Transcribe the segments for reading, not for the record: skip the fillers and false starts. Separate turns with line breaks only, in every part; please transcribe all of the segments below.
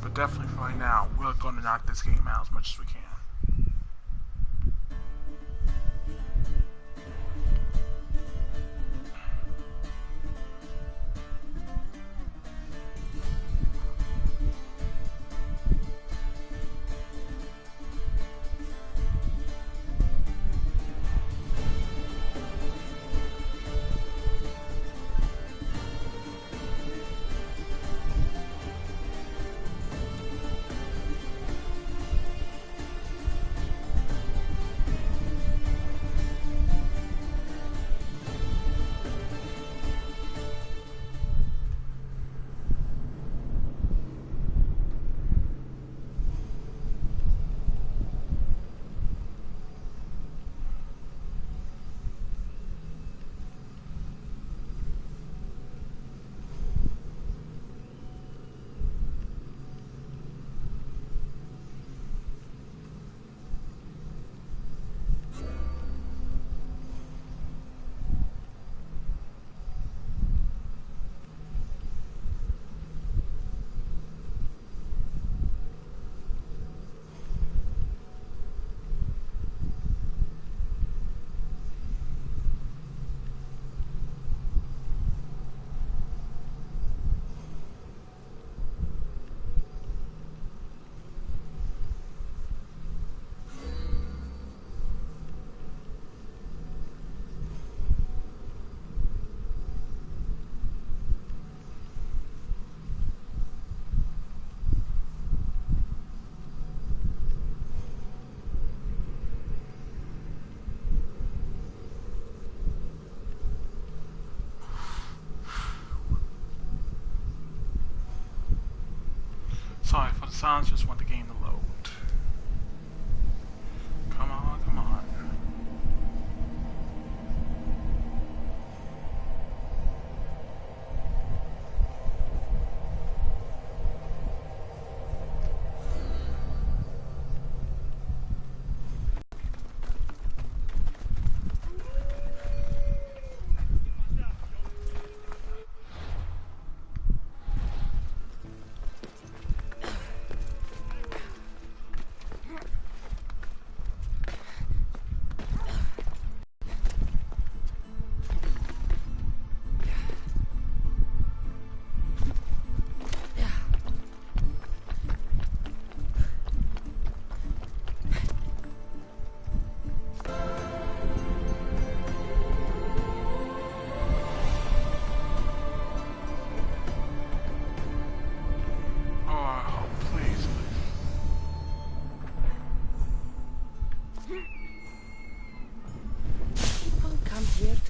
But definitely for right now, we're gonna knock this game out as much as we can. Sorry for the silence, just want the game to load. Come on, come on.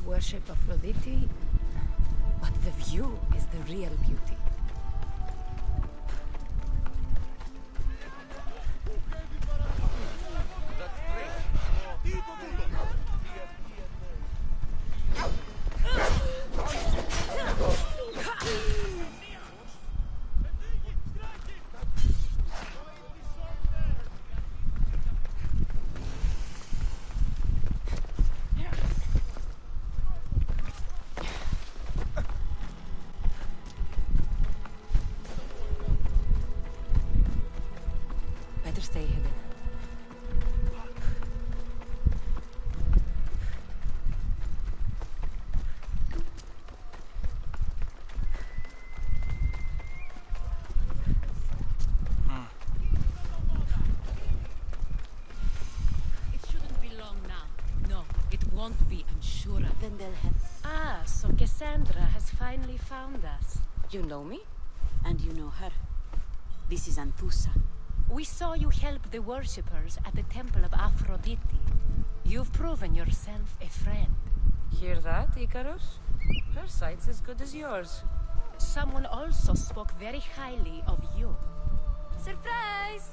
Worship Aphrodite, but the view is the real beauty. Stay hidden.
It shouldn't be long now. No, it won't be, I'm sure.
Then they'll have...
Ah, so Cassandra has finally found us.
You know me?
And you know her. This is Anthusa.
We saw you help the worshippers at the temple of Aphrodite. You've proven yourself a friend.
Hear that, Icarus? Her sight's as good as yours.
Someone also spoke very highly of you.
Surprise!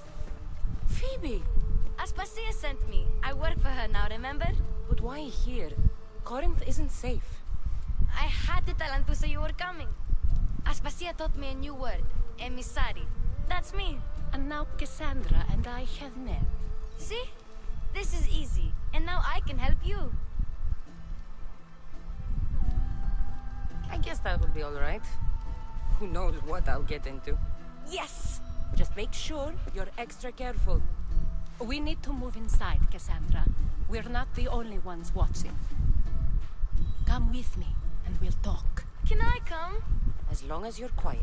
Phoebe!
Aspasia sent me. I work for her now, remember?
But why here? Corinth isn't safe.
I had to tell Anthusa you were coming. Aspasia taught me a new word. Emissary. That's me.
And now Cassandra and I have met.
See? This is easy. And now I can help you.
I guess that will be all right. Who knows what I'll get into.
Yes!
Just make sure you're extra careful.
We need to move inside, Cassandra. We're not the only ones watching. Come with me, and we'll talk.
Can I come?
As long as you're quiet.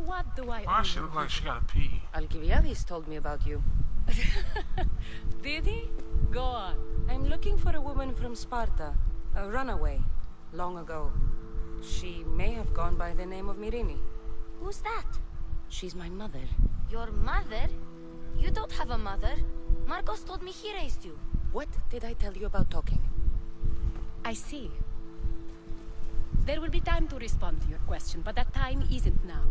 What do I
Why
owe
she
you?
look like she gotta pee?
Alcibiades told me about you.
Did he? Go on.
I'm looking for a woman from Sparta. A runaway. Long ago. She may have gone by the name of Myrine.
Who's that?
She's my mother.
Your mother? You don't have a mother. Marcos told me he raised you.
What did I tell you about talking?
I see. There will be time to respond to your question, but that time isn't now.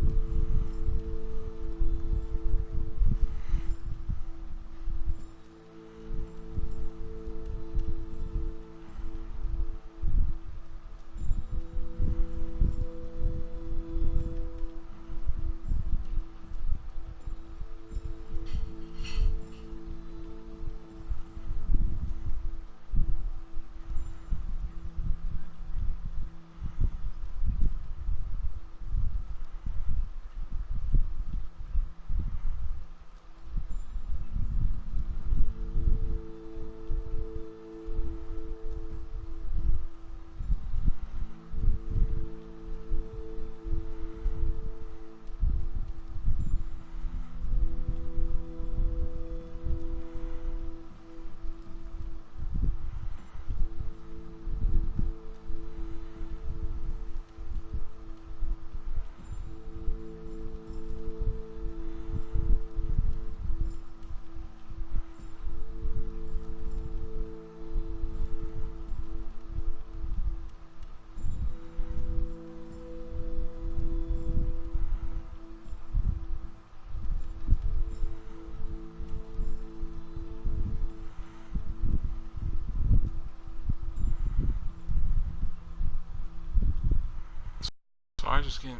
So I just get.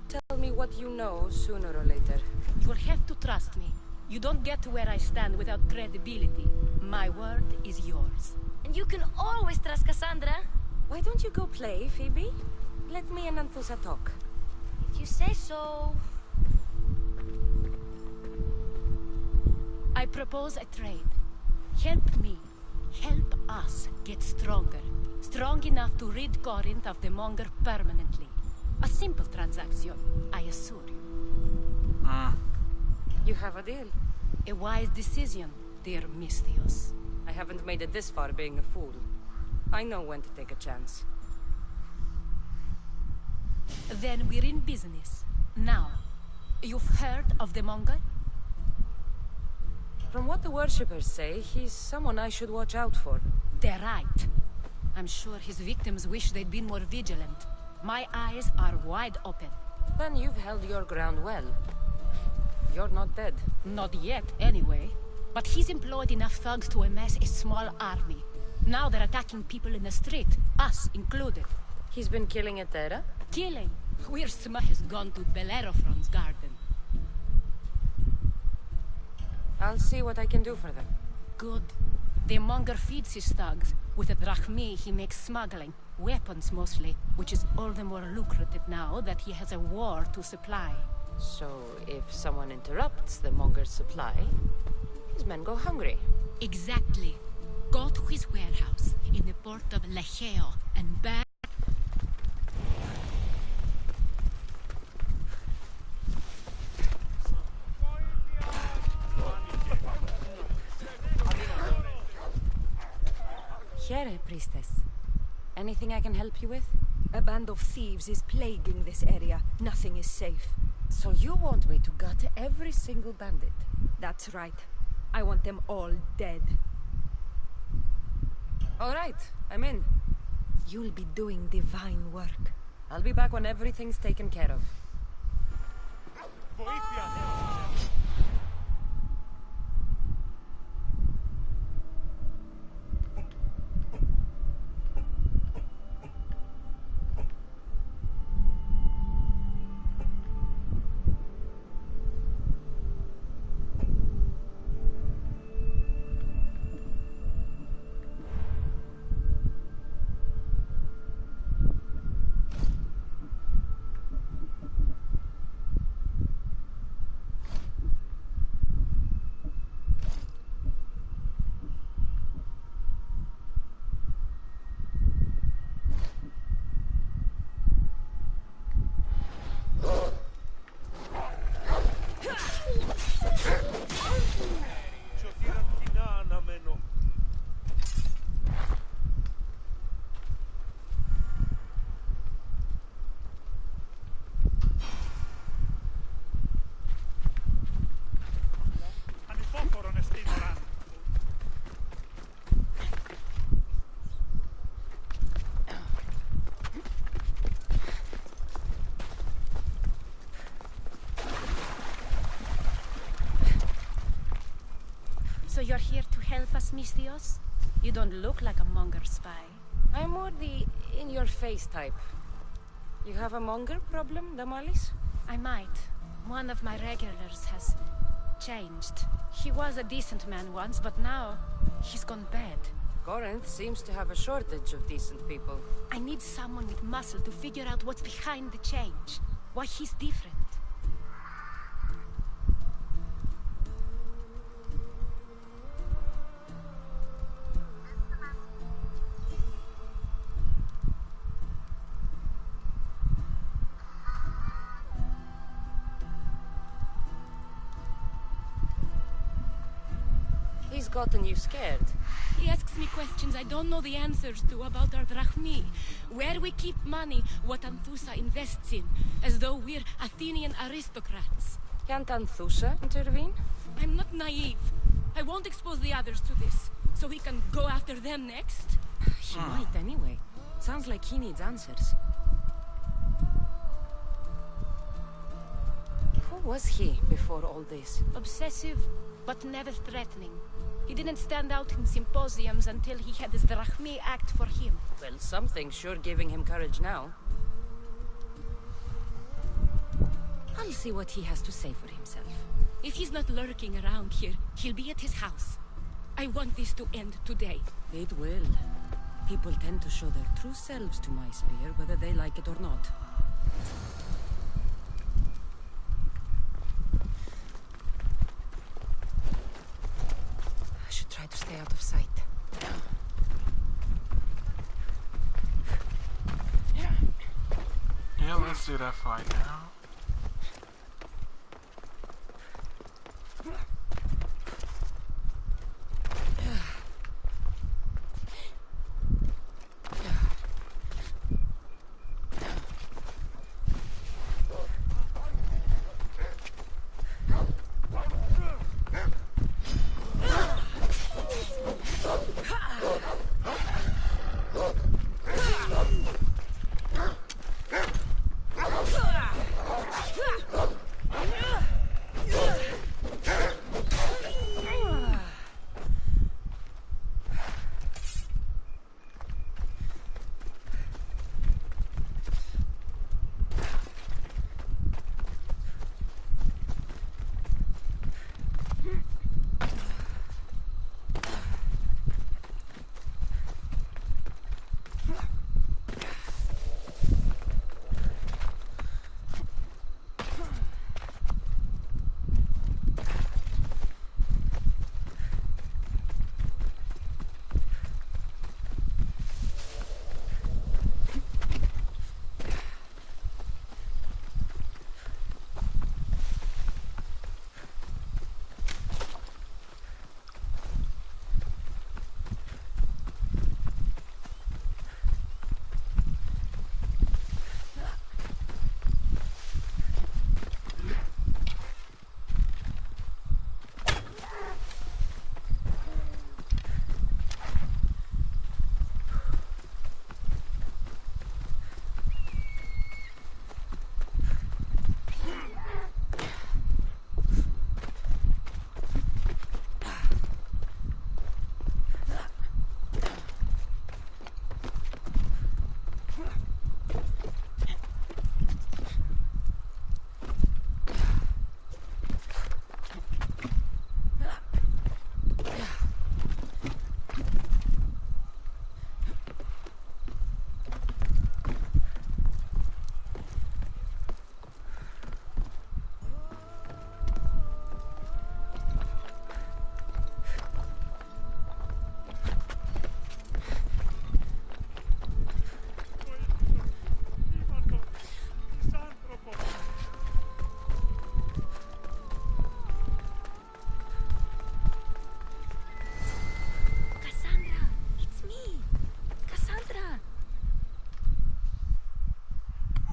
Tell me what you know sooner or later.
You'll have to trust me. You don't get to where I stand without credibility. My word is yours.
And you can always trust Cassandra.
Why don't you go play, Phoebe? Let me and Anthusa talk.
If you say so.
I propose a trade. Help me. Help us get stronger. Strong enough to rid Corinth of the Monger permanently. A simple transaction, I assure you.
You have a deal.
A wise decision, dear Misthios.
I haven't made it this far being a fool. I know when to take a chance.
Then we're in business. Now, you've heard of the Monger?
From what the worshippers say, he's someone I should watch out for.
They're right. I'm sure his victims wish they'd been more vigilant. My eyes are wide open.
Then you've held your ground well. You're not dead.
Not yet, anyway. But he's employed enough thugs to amass a small army. Now they're attacking people in the street, us included.
He's been killing at Terra?
Killing? Wiersma has gone to Bellerophon's garden.
I'll see what I can do for them.
Good. The Monger feeds his thugs. With the drachmi, he makes smuggling. Weapons, mostly. Which is all the more lucrative now that he has a war to supply.
So, if someone interrupts the Monger's supply, his men go hungry.
Exactly. Go to his warehouse in the port of Lecheo and back.
Here, priestess. Anything I can help you with?
A band of thieves is plaguing this area. Nothing is safe.
So you want me to gut every single bandit?
That's right. I want them all dead.
All right, I'm in.
You'll be doing divine work.
I'll be back when everything's taken care of.
us, Mistios? You don't look like a monger spy.
I'm more the in-your-face type. You have a monger problem, Damalis?
I might. One of my regulars has changed. He was a decent man once, but now he's gone bad.
Corinth seems to have a shortage of decent people.
I need someone with muscle to figure out what's behind the change. Why he's different.
He's gotten you scared.
He asks me questions I don't know the answers to about our drachmi, where we keep money, what Anthusa invests in, as though we're Athenian aristocrats.
Can't Anthusa intervene?
I'm not naive. I won't expose the others to this, so he can go after them next.
He might anyway. Sounds like he needs answers. Who was he before all this?
Obsessive, but never threatening. He didn't stand out in symposiums until he had his drachmi act for him.
Well, something's sure giving him courage now. I'll see what he has to say for himself.
If he's not lurking around here, he'll be at his house. I want this to end today.
It will. People tend to show their true selves to my spear, whether they like it or not. I should try to stay out of sight.
Yeah, let's do that fight now.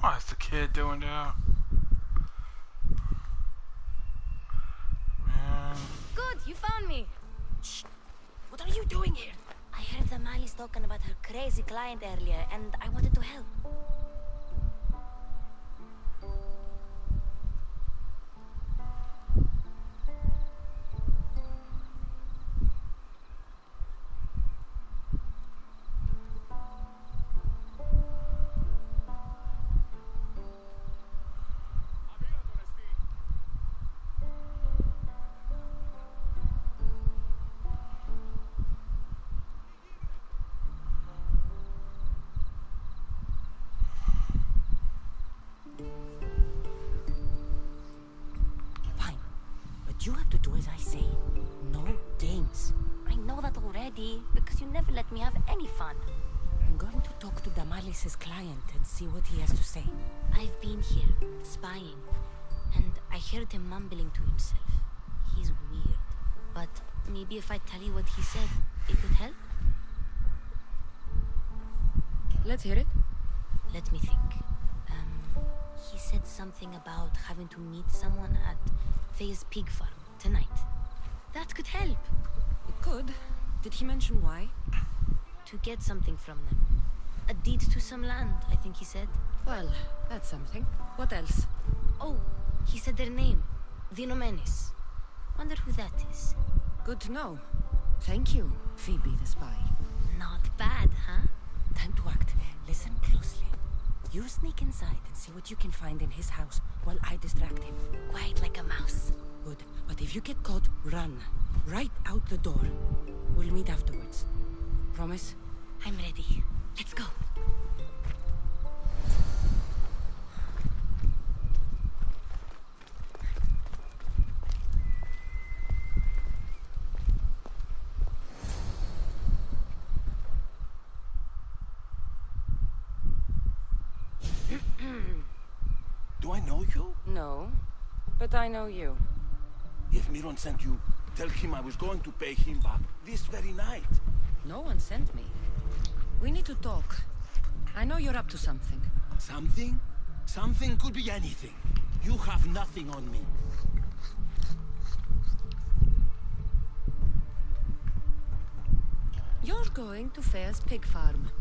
What's the kid doing now? Man.
Good, you found me.
Shh! What are you doing here?
I heard the Mali's talking about her crazy client earlier, and I wanted to help.
as I say. No games.
I know that already, because you never let me have any fun.
I'm going to talk to Damalis's client and see what he has to say.
I've been here, spying, and I heard him mumbling to himself. He's weird. But maybe if I tell you what he said, it could help?
Let's hear it.
Let me think. He said something about having to meet someone at Faye's pig farm tonight. That could help.
It could. Did he mention why?
To get something from them. A deed to some land, I think he said.
Well, that's something. What else?
Oh, he said their name. The EckonicONE's. Wonder who that is.
Good to know. Thank you, Phoebe the spy.
Not bad, huh?
Time to act. Listen closely. You sneak inside and see what you can find in his house while I distract him.
Quiet like a mouse.
Good. But if you get caught, run. Right out the door. We'll meet afterwards. Promise?
I'm ready. Let's go.
Do I know you?
No, but I know you.
If Miron sent you, tell him I was going to pay him back this very night.
No one sent me. We need to talk. I know you're up to something.
Something? Something could be anything. You have nothing on me.
You're going to Faye's pig farm.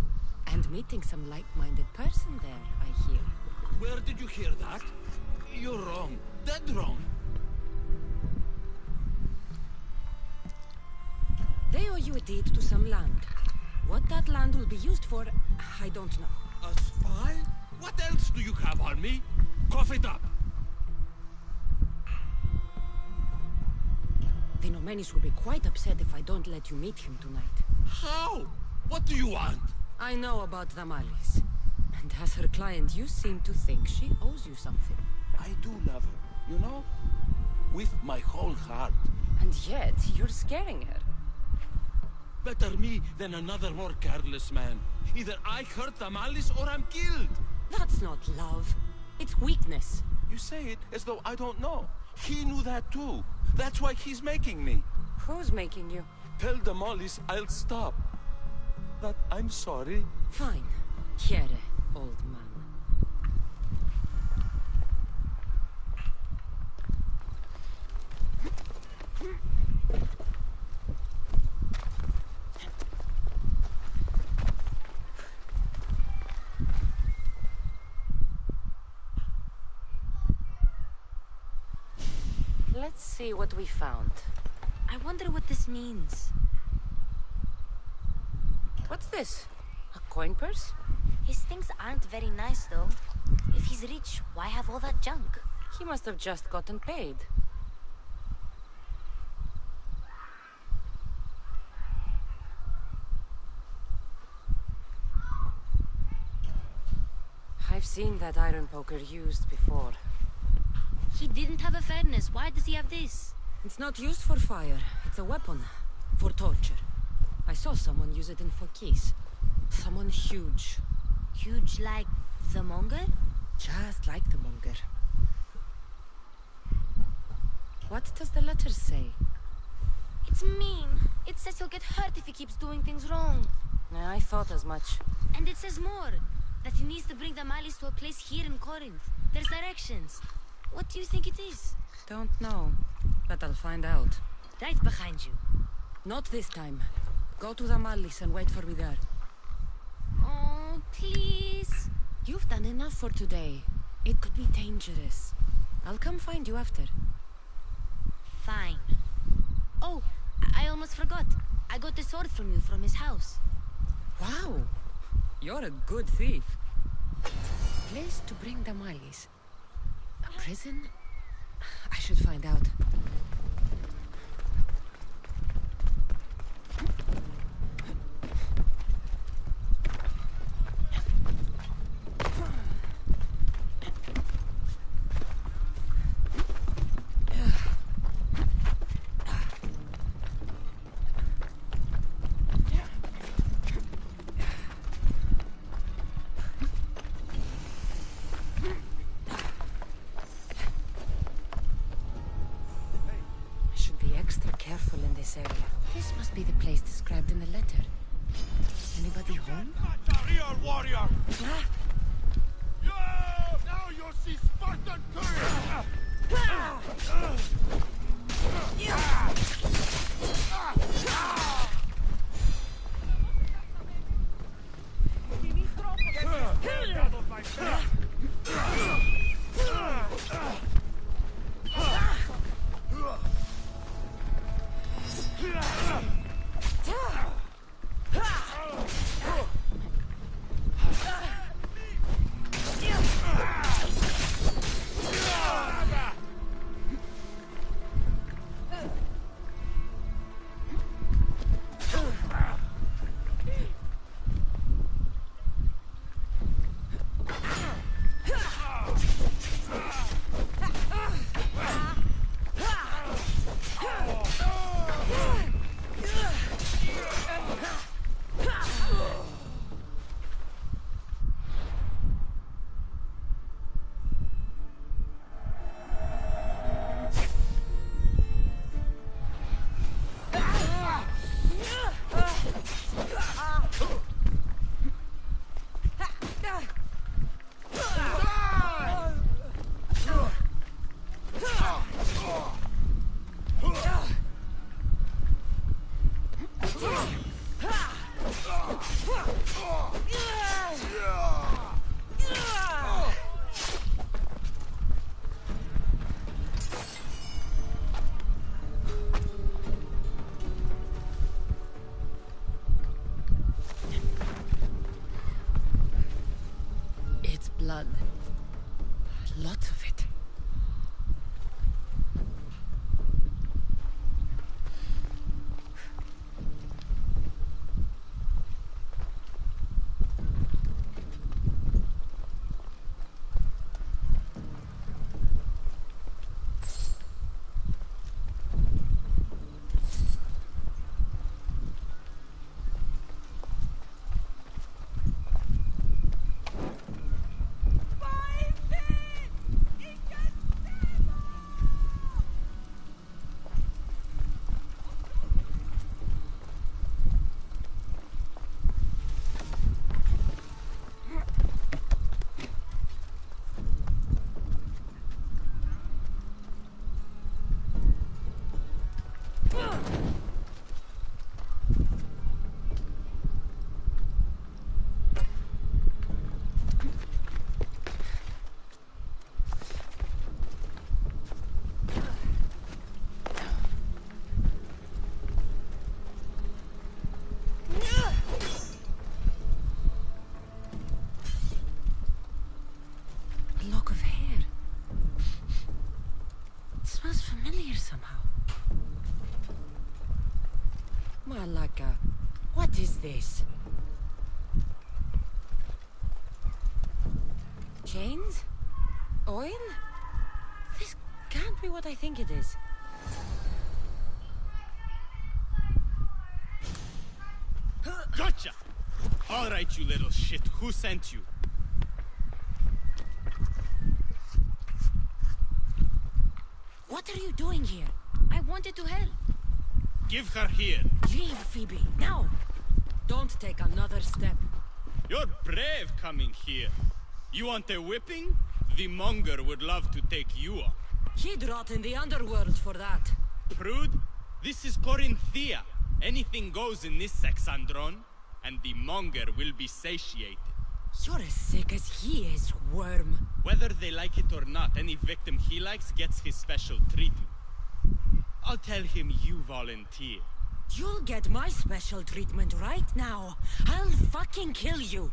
And meeting some like-minded person there, I hear.
Where did you hear that? You're wrong. Dead wrong.
They owe you a deed to some land. What that land will be used for, I don't know.
A spy? What else do you have on me? Cough it up.
The EckonicONE's will be quite upset if I don't let you meet him tonight.
How? What do you want?
I know about Damalis's. And as her client, you seem to think she owes you something.
I do love her, you know? With my whole heart.
And yet, you're scaring her.
Better me than another more careless man. Either I hurt Damalis or I'm killed.
That's not love. It's weakness.
You say it as though I don't know. He knew that too. That's why he's making me.
Who's making you?
Tell Damalis I'll stop. That I'm sorry.
Fine. Here, old man. Let's see what we found.
I wonder what this means.
What's this? A coin purse?
His things aren't very nice, though. If he's rich, why have all that junk?
He must have just gotten paid. I've seen that iron poker used before.
He didn't have a furnace. Why does he have this?
It's not used for fire. It's a weapon. For torture. I saw someone use it in Fokis. Someone huge.
Huge like the monger?
Just like the monger. What does the letter say?
It's mean. It says he'll get hurt if he keeps doing things wrong.
I thought as much.
And it says more. That he needs to bring the Malis to a place here in Corinth. There's directions. What do you think it is?
Don't know. But I'll find out.
Right behind you.
Not this time. Go to the Malis and wait for me there.
Oh, please.
You've done enough for today. It could be dangerous. I'll come find you after.
Fine. Oh, I almost forgot. I got the sword from you from his house.
Wow. You're a good thief. Place to bring the Malis. A prison? I should find out.
Now you'll see Spartan courage!
Blood. Lots of it. Malaka, what is this? Chains? Oil? This can't be what I think it is.
Gotcha! All right, you little shit. Who sent you?
What are you doing here? I wanted to help.
Give her here.
Leave, Phoebe, now!
Don't take another step.
You're brave coming here. You want a whipping? The monger would love to take you on.
He'd rot in the underworld for that.
Prude, this is Corinthia. Anything goes in this Sexandron, and the monger will be satiated.
You're as sick as he is, worm.
Whether they like it or not, any victim he likes gets his special treatment. I'll tell him you volunteer.
You'll get my special treatment right now. I'll fucking kill you.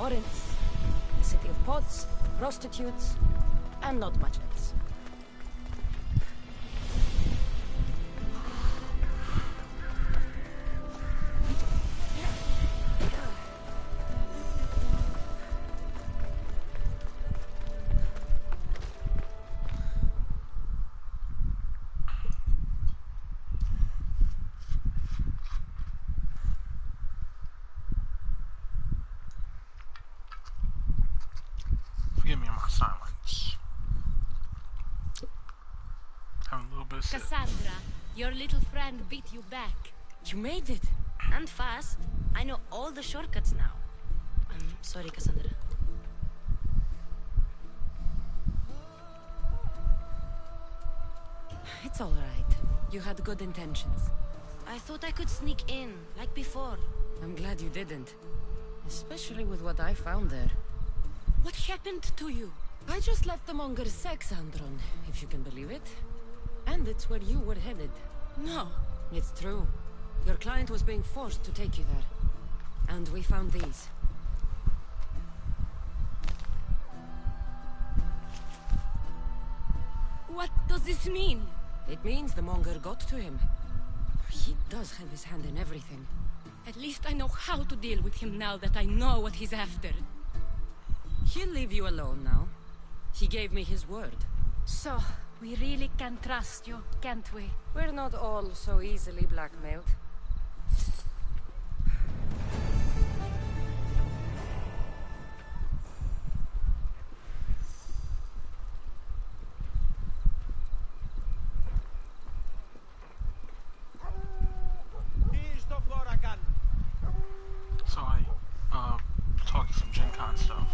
Corinth, the city of pots, prostitutes, and not much else.
Forgive me on my silence. Having a little bit of sip.
Cassandra, your little friend beat you back.
You made it.
And fast. I know all the shortcuts now. I'm sorry, Cassandra.
It's all right. You had good intentions.
I thought I could sneak in, like before.
I'm glad you didn't. Especially with what I found there.
What happened to you?
I just left the Monger's sex, Andron, if you can believe it. And it's where you were headed.
No.
It's true. Your client was being forced to take you there. And we found these.
What does this mean?
It means the Monger got to him. He does have his hand in everything.
At least I know how to deal with him now that I know what he's after.
He'll leave you alone now. He gave me his word.
So, we really can trust you, can't we?
We're not all so easily blackmailed.
So talking some Gen Con stuff.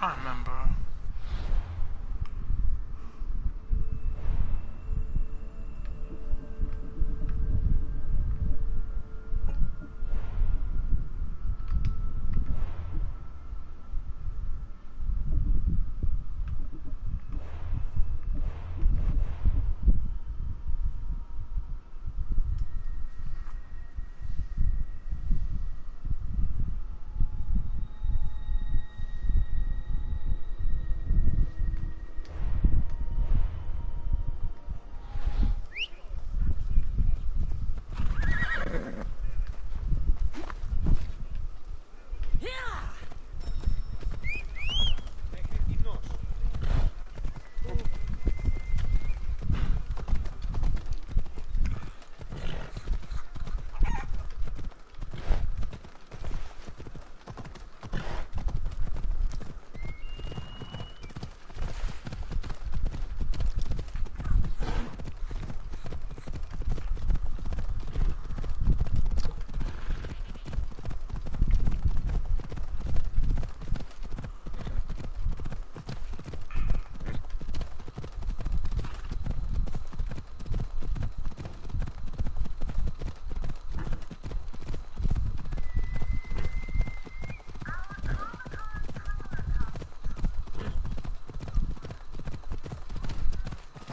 trying to remember.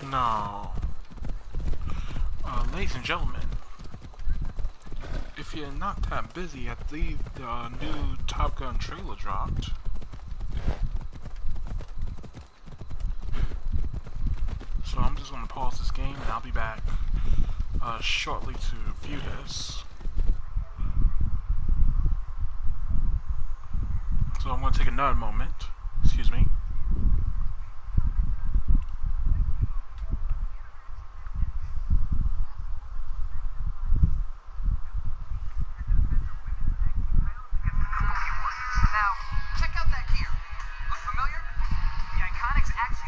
No. Ladies and gentlemen, if you're not that busy, I believe the new Top Gun trailer dropped. So I'm just gonna pause this game and I'll be back shortly to view this. So I'm gonna take another moment. Excuse me.